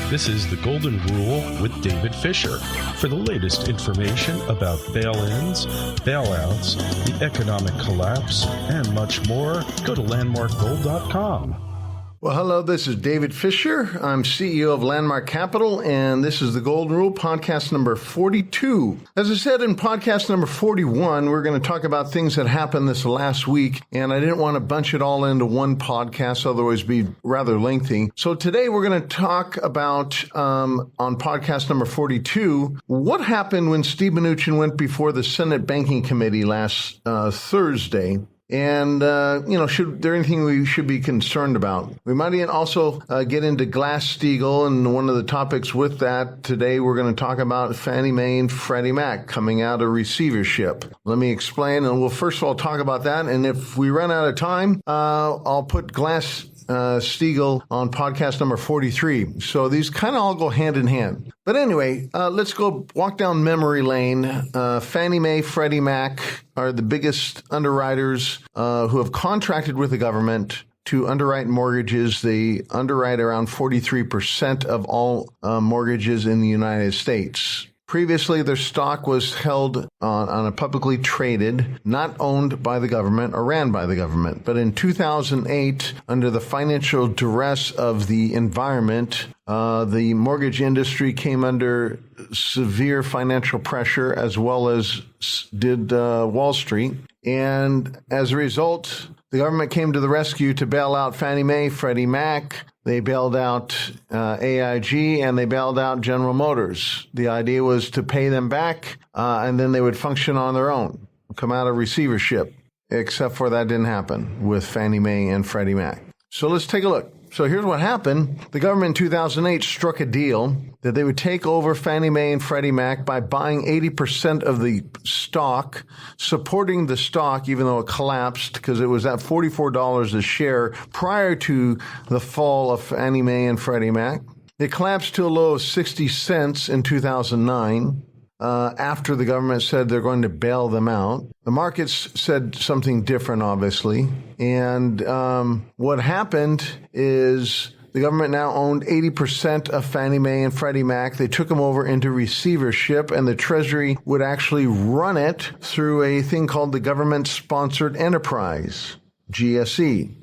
This is The Golden Rule with David Fischer. For the latest information about bail-ins, bailouts, the economic collapse, and much more, go to landmarkgold.com. Well, hello, this is David Fischer. I'm CEO of Landmark Capital, and this is The Golden Rule, podcast number 42. As I said in podcast number 41, we're going to talk about things that happened this last week, and I didn't want to bunch it all into one podcast, otherwise it'd be rather lengthy. So today we're going to talk about, on podcast number 42, what happened when Steve Mnuchin went before the Senate Banking Committee last Thursday. And, should there anything we should be concerned about? We might also get into Glass-Steagall, and one of the topics with that today, we're going to talk about Fannie Mae and Freddie Mac coming out of receivership. Let me explain, and we'll first of all talk about that, and if we run out of time, I'll put Glass-Steagall on podcast number 43. So these kind of all go hand in hand. But anyway, let's go walk down memory lane. Fannie Mae, Freddie Mac are the biggest underwriters who have contracted with the government to underwrite mortgages. They underwrite around 43% of all mortgages in the United States. Previously, their stock was held on a publicly traded, not owned by the government or ran by the government. But in 2008, under the financial duress of the environment, the mortgage industry came under severe financial pressure, as well as did Wall Street. And as a result, the government came to the rescue to bail out Fannie Mae, Freddie Mac. They bailed out AIG, and they bailed out General Motors. The idea was to pay them back, and then they would function on their own, come out of receivership, except for that didn't happen with Fannie Mae and Freddie Mac. So let's take a look. So here's what happened. The government in 2008 struck a deal that they would take over Fannie Mae and Freddie Mac by buying 80% of the stock, supporting the stock even though it collapsed because it was at $44 a share prior to the fall of Fannie Mae and Freddie Mac. It collapsed to a low of 60 cents in 2009. After the government said they're going to bail them out. The markets said something different, obviously. And what happened is the government now owned 80% of Fannie Mae and Freddie Mac. They took them over into receivership, and the Treasury would actually run it through a thing called the Government-Sponsored Enterprise, GSE.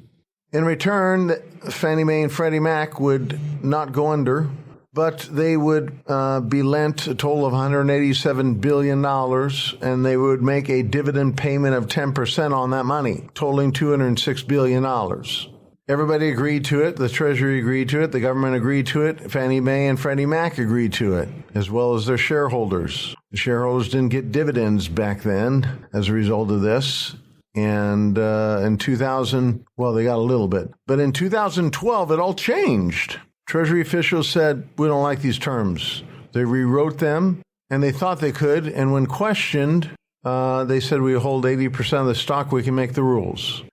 In return, Fannie Mae and Freddie Mac would not go under, but they would be lent a total of $187 billion, and they would make a dividend payment of 10% on that money, totaling $206 billion. Everybody agreed to it. The Treasury agreed to it. The government agreed to it. Fannie Mae and Freddie Mac agreed to it, as well as their shareholders. The shareholders didn't get dividends back then as a result of this. And in 2000, well, they got a little bit. But in 2012, it all changed. Treasury officials said, we don't like these terms. They rewrote them, and they thought they could. And when questioned, they said, we hold 80% of the stock. We can make the rules.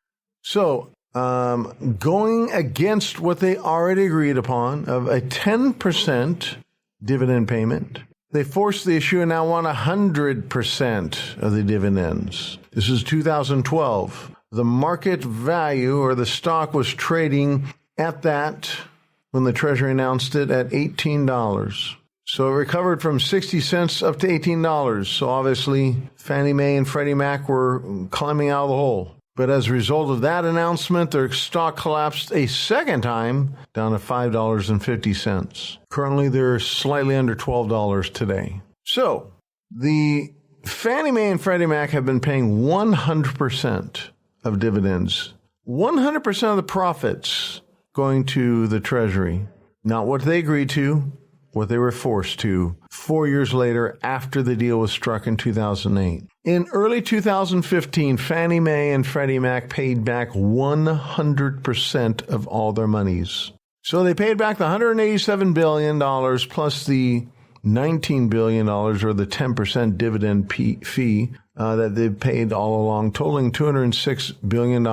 So going against what they already agreed upon of a 10% dividend payment, they forced the issue and now want 100% of the dividends. This is 2012. The market value or the stock was trading at that when the Treasury announced it at $18. So it recovered from 60 cents up to $18. So obviously Fannie Mae and Freddie Mac were climbing out of the hole. But as a result of that announcement, their stock collapsed a second time down to $5.50. Currently, they're slightly under $12 today. So the Fannie Mae and Freddie Mac have been paying 100% of dividends, 100% of the profits going to the Treasury. Not what they agreed to, what they were forced to 4 years later after the deal was struck in 2008. In early 2015, Fannie Mae and Freddie Mac paid back 100% of all their monies. So they paid back the $187 billion plus the $19 billion or the 10% dividend fee that they've paid all along, totaling $206 billion.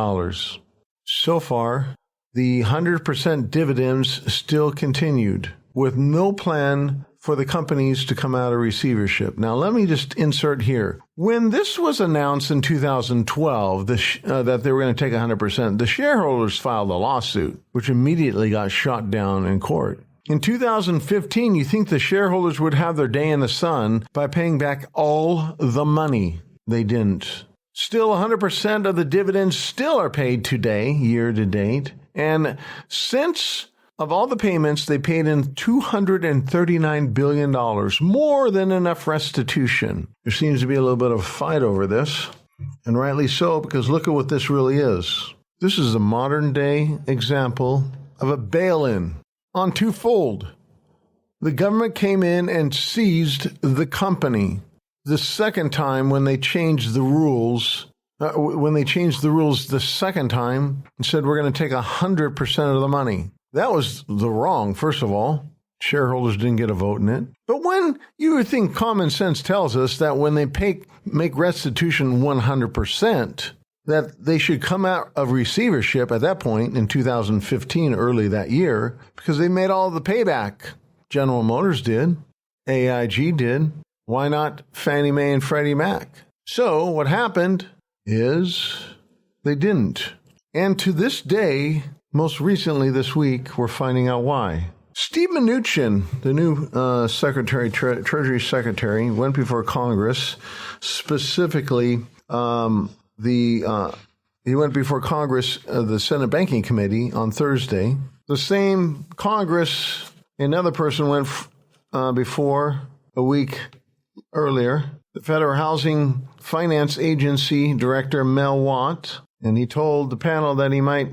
So far, the 100% dividends still continued with no plan for the companies to come out of receivership. Now, let me just insert here. When this was announced in 2012 that they were going to take 100%, the shareholders filed a lawsuit, which immediately got shot down in court. In 2015, you think the shareholders would have their day in the sun by paying back all the money. They didn't. Still, 100% of the dividends still are paid today, year to date. And since of all the payments, they paid in $239 billion, more than enough restitution. There seems to be a little bit of a fight over this, and rightly so, because look at what this really is. This is a modern-day example of a bail-in on twofold. The government came in and seized the company. The second time when they changed the rules, the second time and said we're going to take 100% of the money. That was the wrong, first of all. Shareholders didn't get a vote in it. But when you would think common sense tells us that when they make restitution 100%, that they should come out of receivership at that point in 2015, early that year, because they made all the payback. General Motors did. AIG did. Why not Fannie Mae and Freddie Mac? So what happened is they didn't. And to this day, most recently this week, we're finding out why. Steve Mnuchin, the new Treasury Secretary, went before Congress. Specifically, he went before Congress, the Senate Banking Committee, on Thursday. The same Congress, another person went before a week earlier, the Federal Housing Finance Agency Director Mel Watt, and he told the panel that he might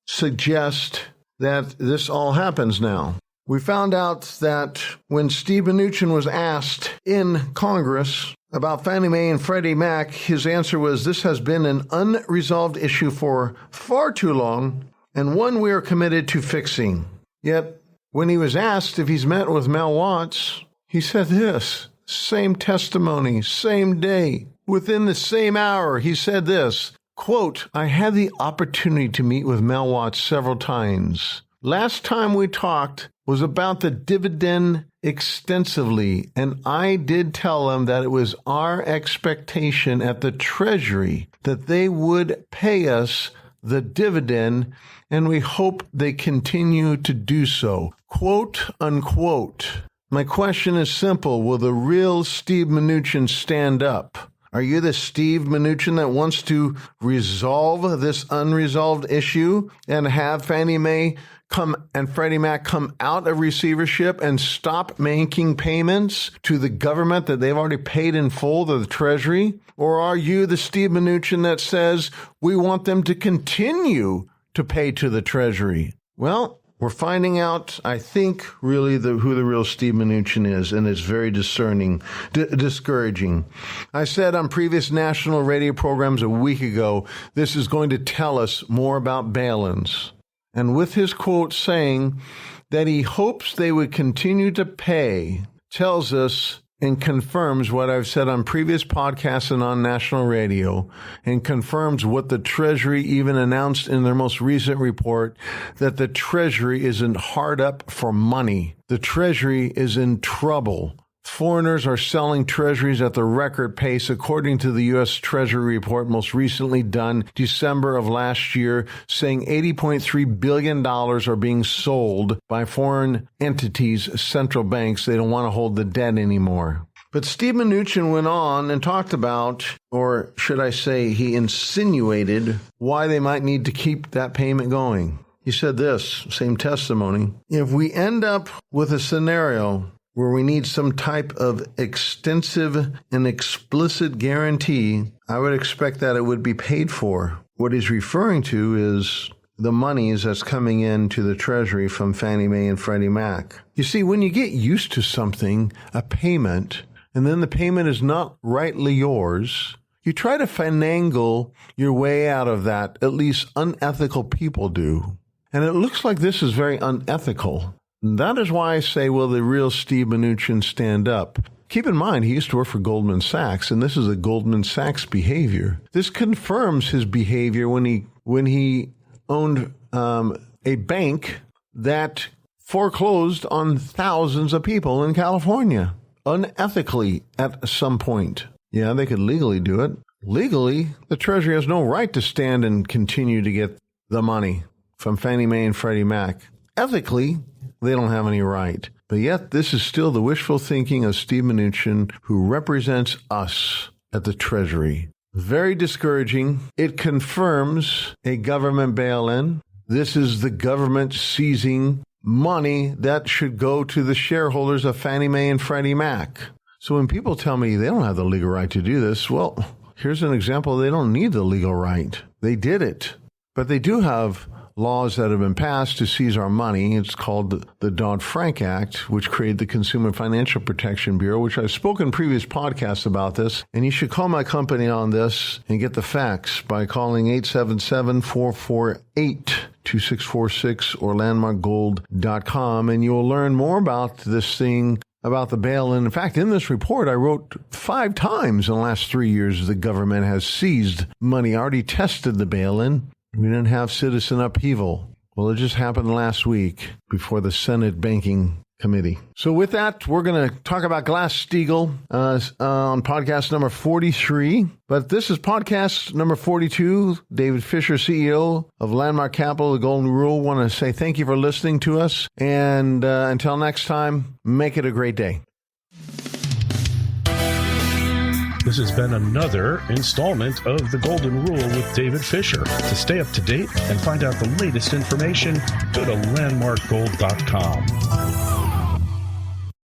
suggest that this all happens now. We found out that when Steve Mnuchin was asked in Congress about Fannie Mae and Freddie Mac, his answer was, this has been an unresolved issue for far too long, and one we are committed to fixing. Yet, when he was asked if he's met with Mel Watts, he said this, same testimony, same day, within the same hour, he said this, quote, I had the opportunity to meet with Mel Watts several times. Last time we talked was about the dividend extensively, and I did tell him that it was our expectation at the Treasury that they would pay us the dividend, and we hope they continue to do so. Quote, unquote. My question is simple. Will the real Steve Mnuchin stand up? Are you the Steve Mnuchin that wants to resolve this unresolved issue and have Fannie Mae and Freddie Mac come out of receivership and stop making payments to the government that they've already paid in full to the Treasury? Or are you the Steve Mnuchin that says we want them to continue to pay to the Treasury? Well, we're finding out, I think, really who the real Steve Mnuchin is, and it's very discerning, discouraging. I said on previous national radio programs a week ago, this is going to tell us more about bail-ins. And with his quote saying that he hopes they would continue to pay, tells us and confirms what I've said on previous podcasts and on national radio, and confirms what the Treasury even announced in their most recent report, that the Treasury isn't hard up for money. The Treasury is in trouble. Foreigners are selling treasuries at the record pace, according to the U.S. Treasury report most recently done December of last year, saying $80.3 billion are being sold by foreign entities, central banks. They don't want to hold the debt anymore. But Steve Mnuchin went on and talked about, or should I say he insinuated, why they might need to keep that payment going. He said this, same testimony, if we end up with a scenario where we need some type of extensive and explicit guarantee, I would expect that it would be paid for. What he's referring to is the monies that's coming into the Treasury from Fannie Mae and Freddie Mac. You see, when you get used to something, a payment, and then the payment is not rightly yours, you try to finagle your way out of that. At least unethical people do. And it looks like this is very unethical. That is why I say, will the real Steve Mnuchin stand up? Keep in mind, he used to work for Goldman Sachs, and this is a Goldman Sachs behavior. This confirms his behavior when he owned a bank that foreclosed on thousands of people in California, unethically at some point. Yeah, they could legally do it. Legally, the Treasury has no right to stand and continue to get the money from Fannie Mae and Freddie Mac. Ethically, they don't have any right. But yet, this is still the wishful thinking of Steve Mnuchin, who represents us at the Treasury. Very discouraging. It confirms a government bail-in. This is the government seizing money that should go to the shareholders of Fannie Mae and Freddie Mac. So when people tell me they don't have the legal right to do this, well, here's an example. They don't need the legal right. They did it. But they do have laws that have been passed to seize our money. It's called the Dodd-Frank Act, which created the Consumer Financial Protection Bureau, which I've spoken in previous podcasts about this. And you should call my company on this and get the facts by calling 877-448-2646 or landmarkgold.com, and you will learn more about this thing, about the bail-in. In fact, in this report, I wrote 5 times in the last 3 years the government has seized money, already tested the bail-in. We didn't have citizen upheaval. Well, it just happened last week before the Senate Banking Committee. So with that, we're going to talk about Glass-Steagall on podcast number 43. But this is podcast number 42. David Fischer, CEO of Landmark Capital, the Golden Rule. Want to say thank you for listening to us. And until next time, make it a great day. This has been another installment of The Golden Rule with David Fischer. To stay up to date and find out the latest information, go to landmarkgold.com.